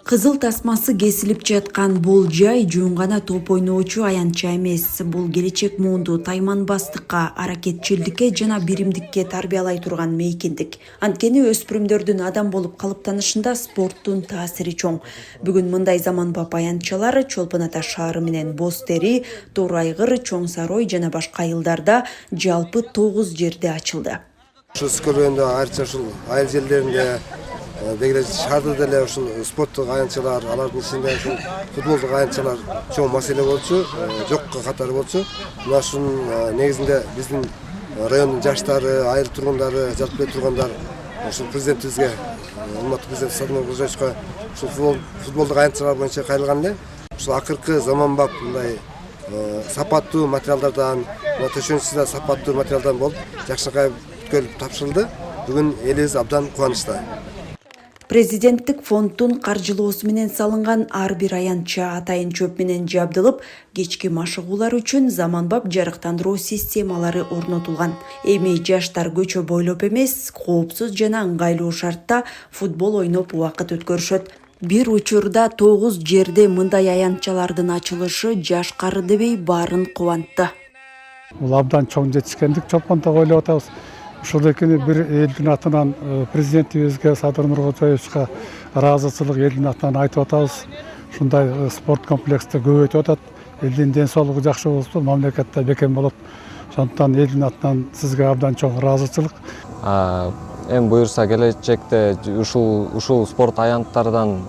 Кызыл тасмасы кесилип жаткан бул жай жөн гана топ ойноочу аянтча эмес. Бул келечек муунду тайманбастыкка, аракетчилдикке жана биримдикке тарбиялай турган мейкиндик. Анткени өспүрүмдөрдүн адам болуп калыптанышында спорттун таасири чоң. Бүгүн мындай заманбап аянтчалар Чолпон Ата шаары менен Боз Тери, Тор Айгыр, Чоң Сарой жана башка айылдарда жалпы 9 жерде ачылды. Ушул көргөндө айрыкча ушул айыл жерлеринде дегеле шаарда деле ушул спорттук аянтчалар, алардын ичинде ушул футболдук аянтчалар чоң маселе болчу, жокко катары болчу. Мына ушунун негизинде биздин райондун жаштары, айыл тургундары, жалпы тургундар ушул президентибизге, урматтуу президент Садыр Кожоевичке ушул футболдук аянтчалар боюнча кайрылган эле. Ушул акыркы заманбап мындай сапаттуу материалдардан, төшөнчүсү сапаттуу материалдан болуп, жакшынакай бүткөлүп тапшырылды. Бүгүн элибиз абдан кубанычта. Президенттик фонддун каржылоосу менен салынган ар бир аянтча атайын чөп менен жабдылып, кечки машыгуулар үчүн заманбап жарыктандыруу системалары орнотулган. Эми жаштар көчө бойлоп эмес, коопсуз жана ыңгайлуу шартта футбол ойноп убакыт өткөрүшөт. Бир учурда 9 жерде мындай аянтчалардын ачылышы жашкары дебей баарын кубантты. Бул абдан чоң жетишкендик Чолпонто ойлоп атабыз. Ушул экени бир элдин атынан президентибизге Садыр Нуркожоевичке ыраазычылык элдин атынан айтып атабыз. Ушундай спорт комплексти көбөйтүп атат. Элдин ден соолугу жакшы болсо, мамлекетте бекем болот. Ошондуктан элдин атынан сизге абдан чоң ыраазычылык. Эми буюрса келечекте ушул спорт аянттардан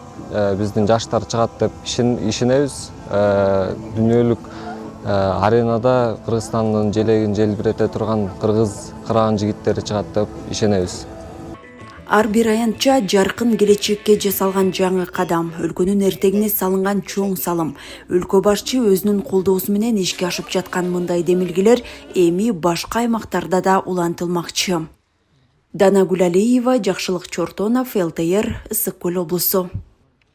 биздин жаштар чыгат деп ишенебиз. Дүйнөлүк аренада Кыргызстандын желегин желбирете турган кыргыз кырган жигиттери чыгат деп ишенебиз. Ар бир аянтча жаркын келечекке жасалган жаңы кадам, өлкөнүн эртегине салынган чоң салым. Өлкө башчы өзүнүн колдоосу менен ишке ашып жаткан мындай демилгелер эми башка аймактарда да улантылмакчы. Дана Гулалиева, Жакшылык Чортонов, ЛТР, Ысык Көл облусу.